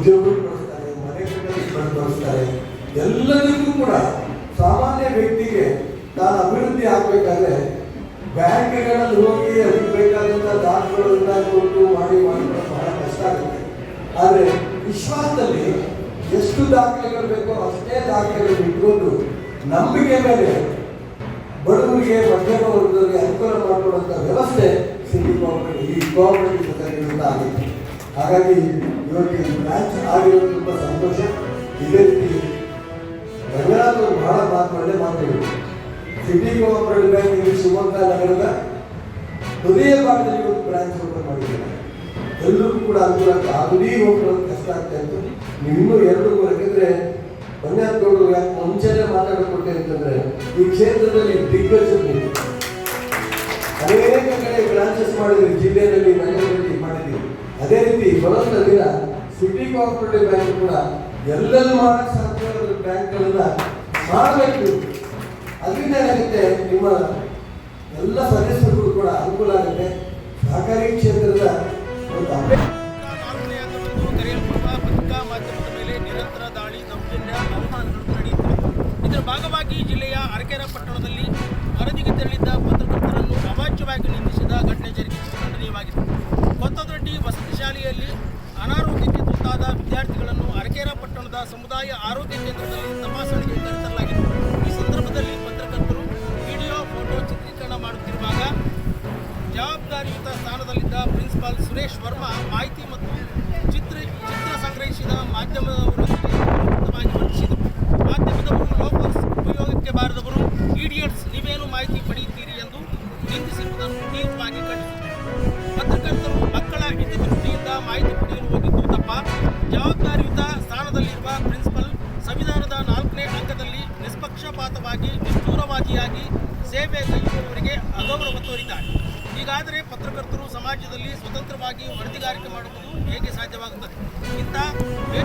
ಉದ್ಯೋಗ ಕೊಡಿಸ್ತಾರೆ, ಮನೆ ಕಟ್ಟಿಸ್ತಾರೆ. ಎಲ್ಲದಕ್ಕೂ ಕೂಡ ಸಾಮಾನ್ಯ ವ್ಯಕ್ತಿಗೆ ನಾನು ಅಭಿವೃದ್ಧಿ ಆಗಬೇಕಾದ್ರೆ ಬ್ಯಾಂಕ್ಗಳಲ್ಲಿ ಹೋಗಿ ಅದಕ್ಕೆ ಬೇಕಾದಂಥ ದಾಖಲೆಗಳನ್ನ ಕೊಟ್ಟು ಮಾಡಿ ಬಹಳ ಕಷ್ಟ ಆಗುತ್ತೆ. ಆದರೆ ವಿಶ್ವಾಸದಲ್ಲಿ ಎಷ್ಟು ದಾಖಲೆಗಳು ಬೇಕೋ ಅಷ್ಟೇ ದಾಖಲೆಗಳು ಇಟ್ಕೊಂಡು ನಂಬಿಕೆ ಮೇಲೆ ಬಡವರಿಗೆ ಮಧ್ಯಮ ವರ್ಗದವರಿಗೆ ಅನುಕೂಲ ಮಾಡಿಕೊಡುವಂಥ ವ್ಯವಸ್ಥೆ ಸಿಟಿ ಕೋಆಪರೇಟಿವ್ ಸೊಸೈಟಿಗಳಿಂದ ಆಗಿದೆ. ಹಾಗಾಗಿ ಇವತ್ತು ಈ ಬ್ರಾಂಚ್ ಆಗಿರೋದು ತುಂಬ ಸಂತೋಷ. ಇದೇ ರೀತಿ ರಂಗನಾಥ್ ಅವರು ಬಹಳ ಒಳ್ಳೆ ಮಾತುಗಳು. ಸಿಟಿ ಕೋಆಪರೇಟಿವ್ ಬ್ಯಾಂಕ್ ಇಲ್ಲಿ ಶಿವಮೊಗ್ಗ ನಗರದ ಹೃದಯ ಭಾಗದಲ್ಲಿ ಒಂದು ಬ್ರಾಂಚ್ ಓಪನ್ ಮಾಡಿದ್ದಾರೆ. ಎಲ್ಲರಿಗೂ ಕೂಡ ಅನುಕೂಲ ಆಗ್ತದೆ. ಆಗುಡಿ ಹೋಗ್ಕೊಳ್ಳೋದು ಕಷ್ಟ ಆಗ್ತಾ ಇತ್ತು. ಇನ್ನೂ 2-3 ಯಾಕಂದ್ರೆ ಪಂಚಾಯತ್ಗಳು ಯಾಕೆ ಮುಂಚೆನೇ ಮಾತಾಡಿಕೊಟ್ಟೆ ಅಂತಂದ್ರೆ ಈ ಕ್ಷೇತ್ರದಲ್ಲಿ ದಿಗ್ಗಜರು ನೀವು ಅನೇಕ ಕಡೆ ಬ್ರಾಂಚಸ್ ಮಾಡಿದ್ರಿ, ಜಿಲ್ಲೆಯಲ್ಲಿ ನಗರದಲ್ಲಿ ಮಾಡಿದ್ರಿ. ಅದೇ ರೀತಿ ಬರುವಂಥ ದಿನ ಸಿಟಿ ಕೋಆಪರೇಟಿವ್ ಬ್ಯಾಂಕ್ ಕೂಡ ಎಲ್ಲೆಲ್ಲಿ ಮಾಡಕ್ಕೆ ಸಾಧ್ಯವಾದ ಬ್ಯಾಂಕ್ಗಳನ್ನ ಮಾಡಬೇಕು. ಅದರಿಂದ ಏನಾಗುತ್ತೆ, ನಿಮ್ಮ ಎಲ್ಲ ಸದಸ್ಯರಿಗೂ ಕೂಡ ಅನುಕೂಲ ಆಗುತ್ತೆ. ಸಹಕಾರಿ ಕ್ಷೇತ್ರದ ಒಂದು ಕರೆಯಲ್ಪಡುವ ಪತ್ರಿಕಾ ಮಾಧ್ಯಮದ ಮೇಲೆ ನಿರಂತರ ದಾಳಿ, ದೌರ್ಜನ್ಯ, ಅವಮಾನಗಳು ನಡೆಯುತ್ತವೆ. ಇದರ ಭಾಗವಾಗಿ ಜಿಲ್ಲೆಯ ಅರಕೆರೆ ಪಟ್ಟಣದಲ್ಲಿ ವರದಿಗೆ ತೆರಳಿದ್ದ ಪತ್ರಕರ್ತರನ್ನು ಅವಾಚ್ಯವಾಗಿ ನಿಂದಿಸಿದ ಘಟನೆ ಜರುಗಿದ್ದು ಖಂಡನೀಯವಾಗಿದೆ. ಕೊತ್ತದೊಡ್ಡಿ ವಸತಿ ಶಾಲೆಯಲ್ಲಿ ಅನಾರೋಗ್ಯಕ್ಕೆ ತುತ್ತಾದ ವಿದ್ಯಾರ್ಥಿಗಳನ್ನು ಅರಕೆರೆ ಪಟ್ಟಣದ ಸಮುದಾಯ ಆರೋಗ್ಯ ಕೇಂದ್ರದಲ್ಲಿ ತಪಾಸಣೆಗೆ ಕರೆತರಲಾಗಿತ್ತು. ಈ ಸಂದರ್ಭದಲ್ಲಿ ಪತ್ರಕರ್ತರು ವಿಡಿಯೋ, ಫೋಟೋ ಚಿತ್ರೀಕರಣ ಮಾಡುತ್ತಿರುವಾಗ ಜವಾಬ್ದಾರಿಯುತ ಸ್ಥಾನದಲ್ಲಿದ್ದ ಪ್ರಿನ್ಸಿಪಾಲ್ ಸುರೇಶ್ ವರ್ಮಾ ಮಾಹಿತಿ ಮತ್ತು ಚಿತ್ರ ಸಂಗ್ರಹಿಸಿದ ಮಾಧ್ಯಮದವರೊಂದಿಗೆ ಅನುಚಿತವಾಗಿ ವರ್ತಿಸಿದರು. ಮಾಧ್ಯಮದವರು ಲೋಕಲ್ಸ್, ಉಪಯೋಗಕ್ಕೆ ಬಾರದವರು, ಇಡಿಯಟ್ಸ್, ನೀವೇನು ಮಾಹಿತಿ ಪಡೆಯುತ್ತೀರಿ ಎಂದು ನಿಂದಿಸಿರುವುದನ್ನು ತೀವ್ರವಾಗಿ ಖಂಡಿಸಿದರು. ಪತ್ರಕರ್ತರು ಮಕ್ಕಳ ಹಿತದೃಷ್ಟಿಯಿಂದ ಮಾಹಿತಿ ಪಡೆಯಲು ಹೋಗಿದ್ದು ತಪ್ಪ. ಜವಾಬ್ದಾರಿಯುತ ಸ್ಥಾನದಲ್ಲಿರುವ ಪ್ರಿನ್ಸಿಪಲ್ ಸಂವಿಧಾನದ 4ನೇ ಅಂಕದಲ್ಲಿ ನಿಷ್ಪಕ್ಷಪಾತವಾಗಿ, ನಿಷ್ಠೂರವಾದಿಯಾಗಿ ಸೇವೆ ಕೈಗೊಳ್ಳುವವರಿಗೆ ಅಗೌರವ ತೋರಿದ್ದಾರೆ. ಹೀಗಾದರೆ ಪತ್ರಕರ್ತರು ಸಮಾಜದಲ್ಲಿ ಸ್ವತಂತ್ರವಾಗಿ ವರದಿಗಾರಿಕೆ ಮಾಡುವುದು ಹೇಗೆ ಸಾಧ್ಯವಾಗುತ್ತದೆ? ಇಂಥ